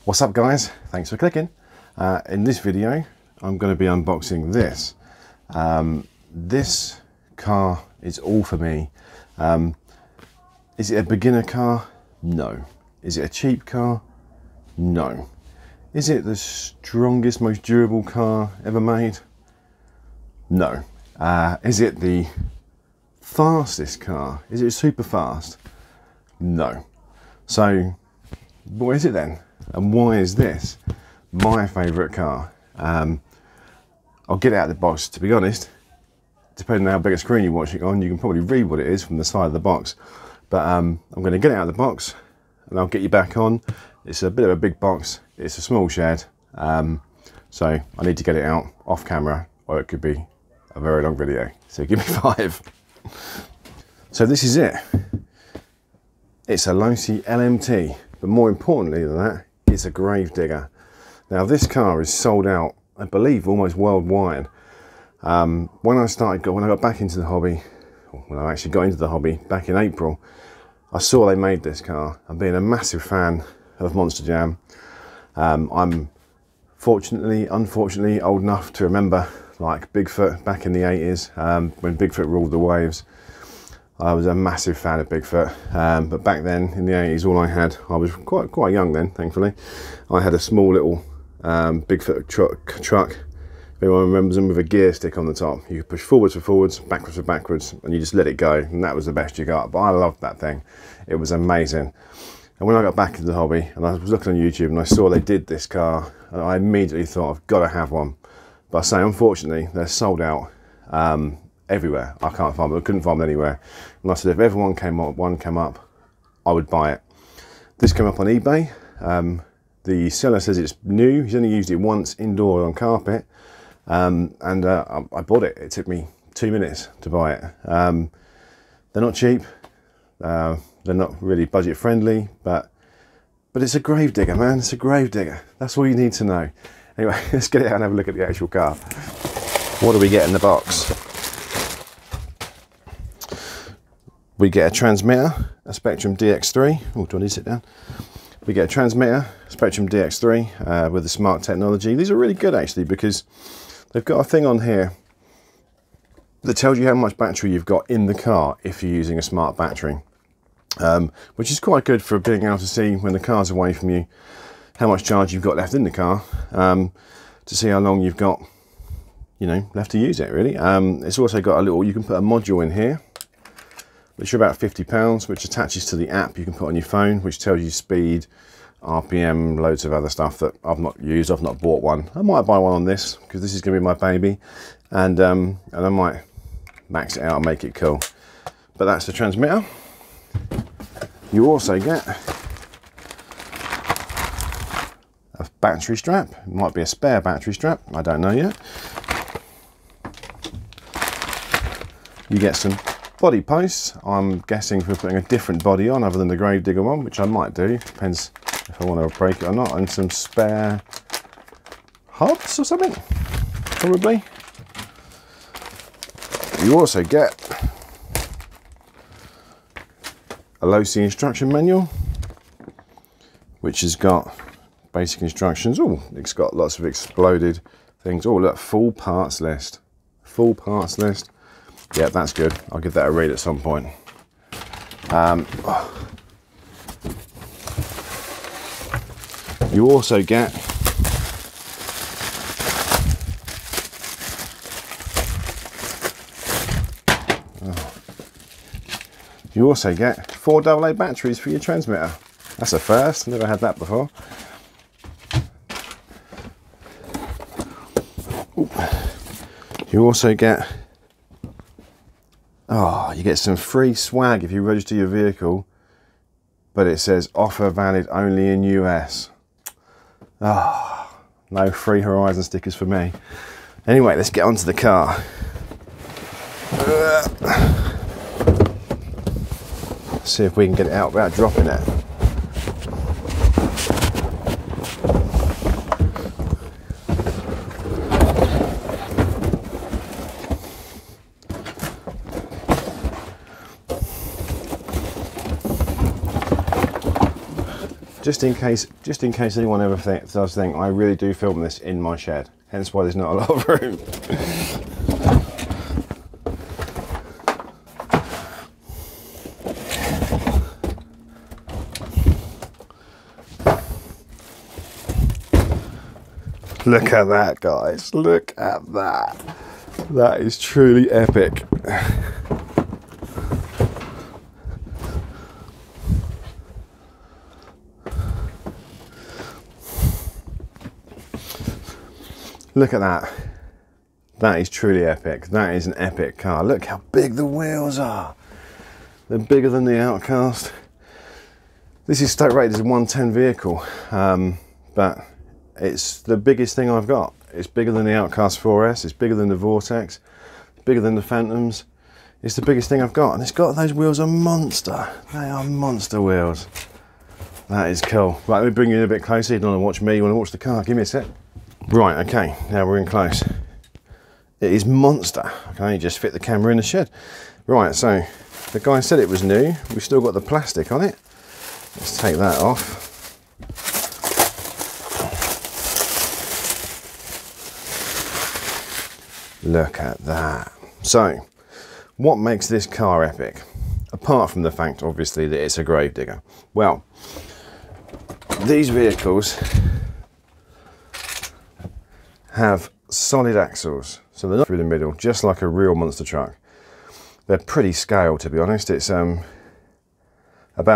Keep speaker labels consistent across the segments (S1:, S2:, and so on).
S1: What's up guys, thanks for clicking. In this video I'm going to be unboxing this. This car is all for me. Is it a beginner car? No. Is it a cheap car? No. Is it the strongest, most durable car ever made? No. Is it the fastest car? Is it super fast? No. So what is it then? And why is this my favourite car? I'll get it out of the box. To be honest, depending on how big a screen you watch it on, you can probably read what it is from the side of the box. But I'm going to get it out of the box and I'll get you back on. It's a bit of a big box. It's a small shed. So I need to get it out off camera or it could be a very long video. So give me 5. So this is it. It's a Losi Lmt. But more importantly than that, it's a grave digger. Now this car is sold out, I believe, almost worldwide. When I got back into the hobby, when I actually got into the hobby back in April, I saw they made this car. I'm being a massive fan of Monster Jam. I'm unfortunately old enough to remember like Bigfoot back in the 80s, when Bigfoot ruled the waves. I was a massive fan of Bigfoot, but back then in the 80s, all I had, I was quite young then, thankfully. I had a small little Bigfoot truck. If anyone remembers them, with a gear stick on the top. You could push forwards for forwards, backwards for backwards, and you just let it go, and that was the best you got. But I loved that thing. It was amazing. And when I got back into the hobby, and I was looking on YouTube, and I saw they did this car, and I immediately thought, I've got to have one. But I say, unfortunately, they're sold out. Everywhere. I can't find them. I couldn't find them anywhere. And I said, if ever one came up, I would buy it. This came up on eBay. The seller says it's new. He's only used it once indoor on carpet. I bought it. It took me 2 minutes to buy it. They're not cheap. They're not really budget friendly, but it's a grave digger, man. It's a grave digger. That's all you need to know. Anyway, let's get it out and have a look at the actual car. What do we get in the box? We get a transmitter, a Spectrum DX3. Oh, do I need to sit down? We get a transmitter, Spectrum DX3 with the smart technology. These are really good actually because they've got a thing on here that tells you how much battery you've got in the car if you're using a smart battery, which is quite good for being able to see when the car's away from you how much charge you've got left in the car, to see how long you've got, you know, left to use it really. It's also got a little, you can put a module in here which are about £50, which attaches to the app you can put on your phone, which tells you speed, RPM, loads of other stuff that I've not used. I've not bought one. I might buy one on this because this is going to be my baby, and I might max it out and make it cool. But that's the transmitter. You also get a battery strap. It might be a spare battery strap. I don't know yet. You get some body posts. I'm guessing for putting a different body on other than the grave digger one, which I might do. Depends if I want to break it or not. And some spare hubs or something, probably. You also get a Losi instruction manual, which has got basic instructions. Oh, it's got lots of exploded things. Oh, look, full parts list. Full parts list. Yeah, that's good. I'll give that a read at some point. You also get you also get 4 AA batteries for your transmitter. That's a first. Never had that before. Ooh. You also get, oh, you get some free swag if you register your vehicle, but it says offer valid only in US. Oh, no free Horizon stickers for me. Anyway, let's get onto the car. See if we can get it out without dropping it. just in case anyone ever does think, I really do film this in my shed, hence why there's not a lot of room. Look at that, guys, look at that. That is truly epic. Look at that. That is truly epic. That is an epic car. Look how big the wheels are. They're bigger than the Outcast. This is state rated as a 110 vehicle, but it's the biggest thing I've got. It's bigger than the Outcast 4S, it's bigger than the Vortex, it's bigger than the Phantoms. It's the biggest thing I've got, and it's got, those wheels are monster. They are monster wheels. That is cool. Right, let me bring you in a bit closer. You don't want to watch me, you want to watch the car. Give me a sec. Right, okay, now we're in close. It is monster. I can only just fit the camera in the shed. Right, so the guy said it was new. We've still got the plastic on it. Let's take that off. Look at that. So, what makes this car epic? Apart from the fact, obviously, that it's a grave digger. Well, these vehicles have solid axles, so they're not through the middle, just like a real monster truck. They're pretty scale, to be honest. It's about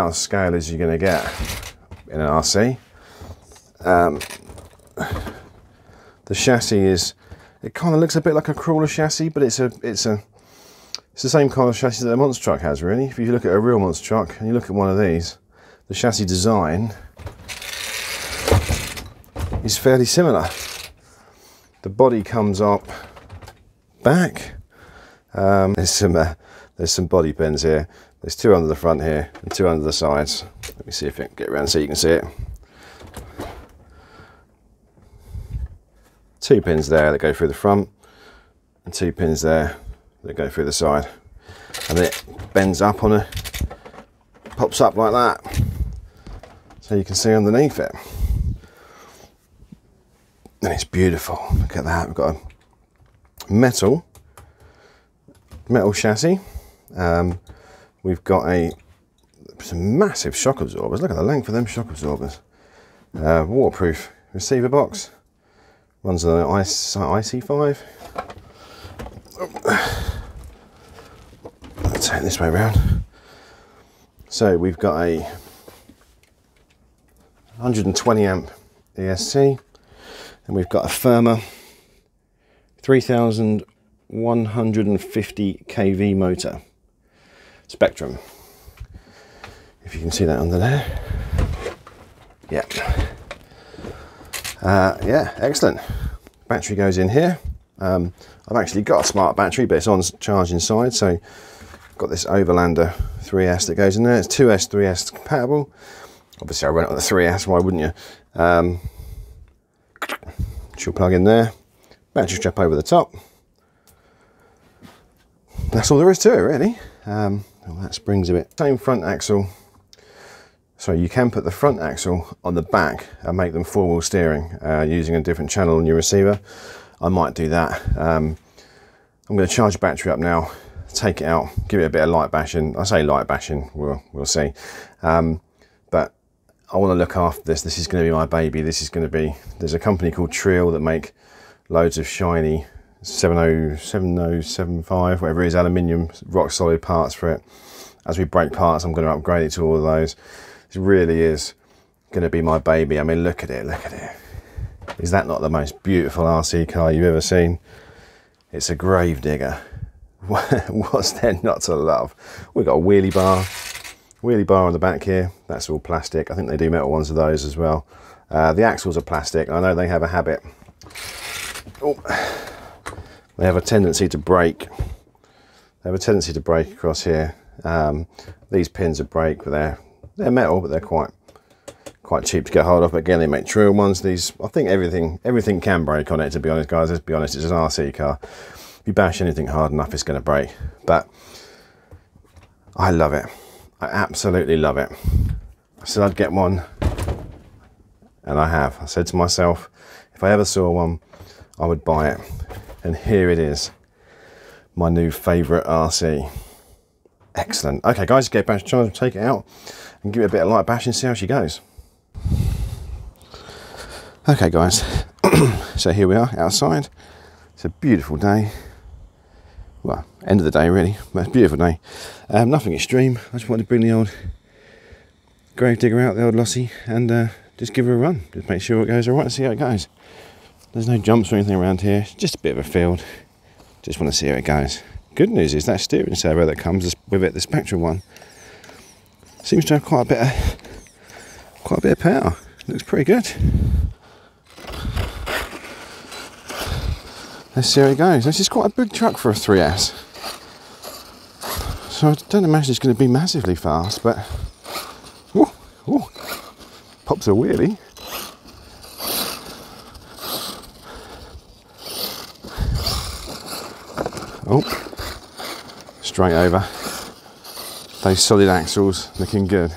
S1: as scale as you're going to get in an RC. The chassis is, it kind of looks a bit like a crawler chassis, but it's the same kind of chassis that a monster truck has, really. If you look at a real monster truck and you look at one of these, the chassis design is fairly similar. The body comes up back. There's some body pins here. There's two under the front here and two under the sides. Let me see if I can get around so you can see it. Two pins there that go through the front and two pins there that go through the side. And it bends up on pops up like that. So you can see underneath it. And it's beautiful. Look at that. We've got a metal chassis. We've got some massive shock absorbers. Look at the length of them shock absorbers. Waterproof receiver box. Runs on an IC5. I'll take it this way around. So we've got a 120 amp ESC. And we've got a firmer 3150 kV motor, Spectrum. If you can see that under there. Yeah. Yeah, excellent. Battery goes in here. I've actually got a smart battery, but it's on charge inside. So I've got this Overlander 3S that goes in there. It's 2S, 3S compatible. Obviously I run it on the 3S, why wouldn't you? She'll plug in there, battery strap over the top. That's all there is to it, really. Well, that springs a bit. Same front axle. So you can put the front axle on the back and make them four-wheel steering using a different channel on your receiver. I might do that. I'm going to charge the battery up now, take it out, give it a bit of light bashing. I say light bashing, we'll see. But I want to look after this. This is going to be my baby. This is going to be, there's a company called Trill that make loads of shiny 7075, whatever it is, aluminium, rock solid parts for it. As we break parts, I'm going to upgrade it to all of those. It really is going to be my baby. I mean, look at it, look at it. Is that not the most beautiful RC car you've ever seen? It's a grave digger. What's there not to love? We've got a wheelie bar on the back here. That's all plastic. I think they do metal ones of those as well. The axles are plastic. I know they have a habit. Oh, they have a tendency to break. They have a tendency to break across here. These pins are break, but they're metal, but they're quite cheap to get hold of. But again, they make Trill ones. These, I think everything can break on it, to be honest, guys. Let's be honest, it's an RC car. If you bash anything hard enough, it's going to break. But I love it. I absolutely love it. I said I'd get one and I have. I said to myself, if I ever saw one, I would buy it. And here it is, my new favourite RC. Excellent. Okay guys, get back to charge, take it out and give it a bit of light bash and see how she goes. Okay guys, so here we are outside. It's a beautiful day. Well, end of the day really, but it's a beautiful day. Nothing extreme. I just wanted to bring the old grave digger out, the old Losi, and just give her a run. Just make sure it goes alright and see how it goes. There's no jumps or anything around here, it's just a bit of a field. Just want to see how it goes. Good news is that steering servo that comes with it, the Spectral one, seems to have quite a bit of power. Looks pretty good. Let's see how it goes. This is quite a big truck for a 3S. So I don't imagine it's going to be massively fast, but ooh, pops a wheelie. Oh, straight over. Those solid axles looking good.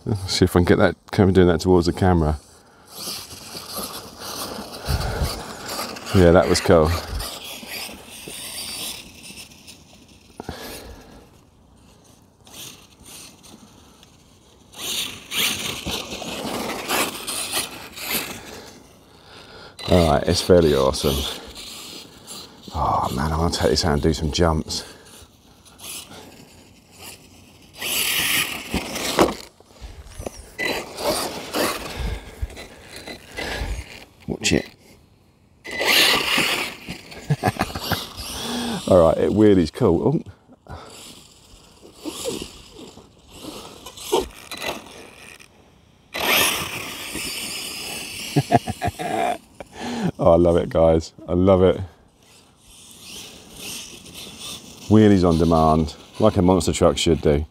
S1: Let's see if I can get that, doing that towards the camera. Yeah, that was cool. Alright, it's fairly awesome. Oh man, I want to take this out and do some jumps. Watch it. Alright, it wheelies cool. Oh. Oh, I love it guys, I love it. Wheelies on demand, like a monster truck should do.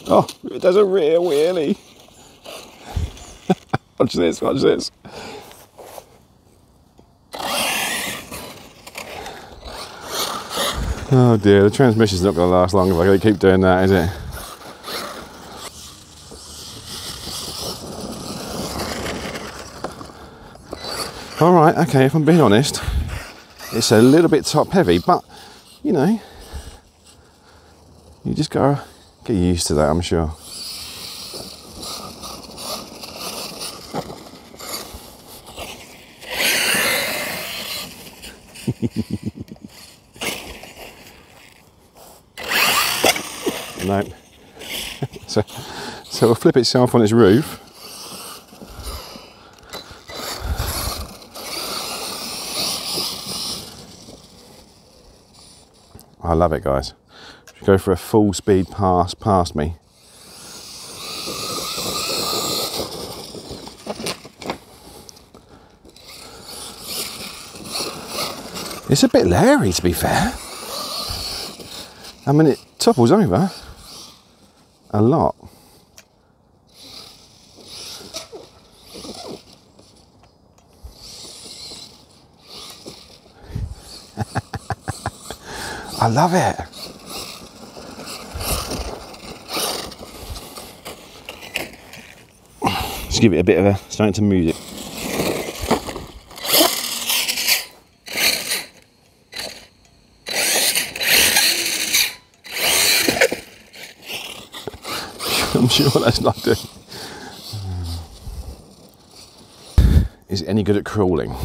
S1: Oh, it does a rear wheelie. Watch this, watch this. Oh dear, the transmission's not going to last long if I gotta keep doing that, is it? Alright, okay, if I'm being honest, it's a little bit top heavy, but you know, you just gotta get used to that, I'm sure. No. So it'll flip itself on its roof. I love it guys. Go for a full speed pass past me. It's a bit leery to be fair. I mean, it topples over a lot. I love it. Just give it a bit of a something to music. I'm sure that's not doing. Is it any good at crawling?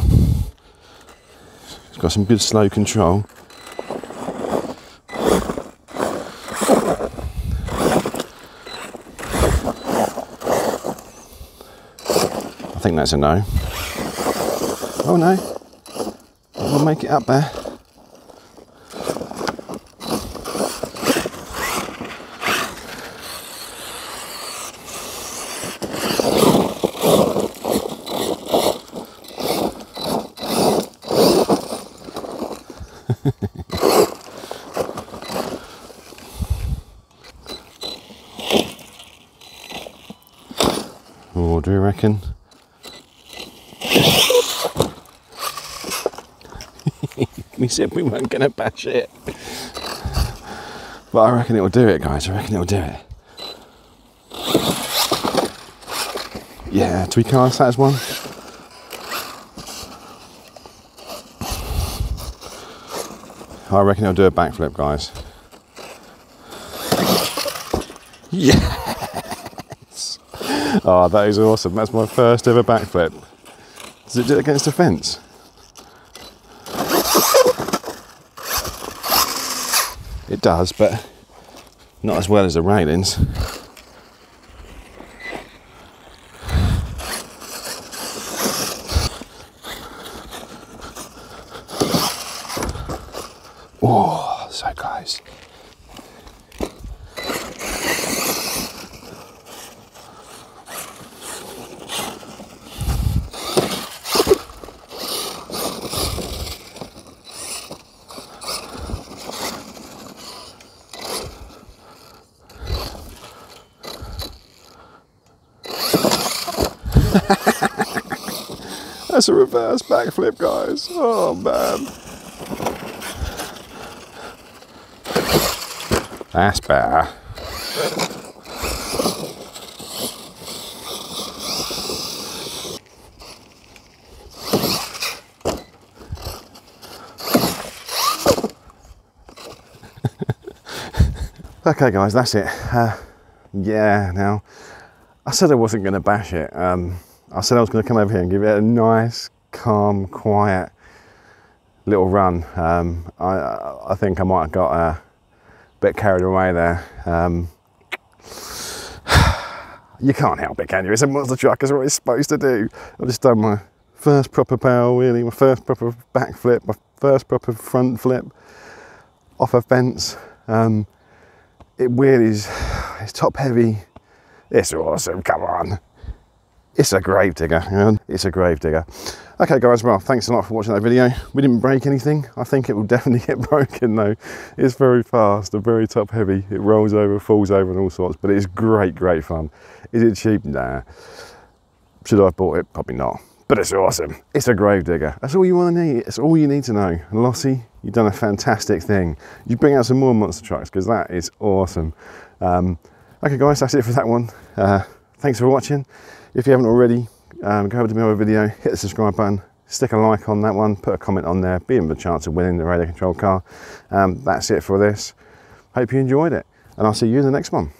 S1: It's got some good slow control. I think that's a no. Oh no, we'll make it up there. Oh, do you reckon? We said we weren't going to bash it. But I reckon it'll do it, guys. I reckon it'll do it. Yeah, do we cast that as one? I reckon it'll do a backflip, guys. Yes! Oh, that is awesome. That's my first ever backflip. Does it do it against the fence? It does, but not as well as the railings. Oh, so close. That's a reverse backflip, guys. Oh man. That's better. Okay guys, that's it. Yeah, now, I said I wasn't going to bash it. I said I was going to come over here and give it a nice, calm, quiet little run. I think I might have got a bit carried away there. You can't help it, can you? It's a monster truck, it's what it's supposed to do. I've just done my first proper power wheelie, my first proper backflip, my first proper front flip off a fence. It wheelies, it's top heavy. It's awesome, come on. It's a grave digger, you know? It's a grave digger. Okay guys, well, thanks a lot for watching that video. We didn't break anything. I think it will definitely get broken though. It's very fast and very top heavy. It rolls over, falls over and all sorts, but it's great, great fun. Is it cheap? Nah. Should I have bought it? Probably not. But it's awesome. It's a grave digger. That's all you want to need. It's all you need to know. And Losi, you've done a fantastic thing. You bring out some more monster trucks because that is awesome. Okay guys, that's it for that one. Thanks for watching. If you haven't already, go over to my other video, hit the subscribe button, stick a like on that one, put a comment on there, be in the chance of winning the radio control car. That's it for this. Hope you enjoyed it, and I'll see you in the next one.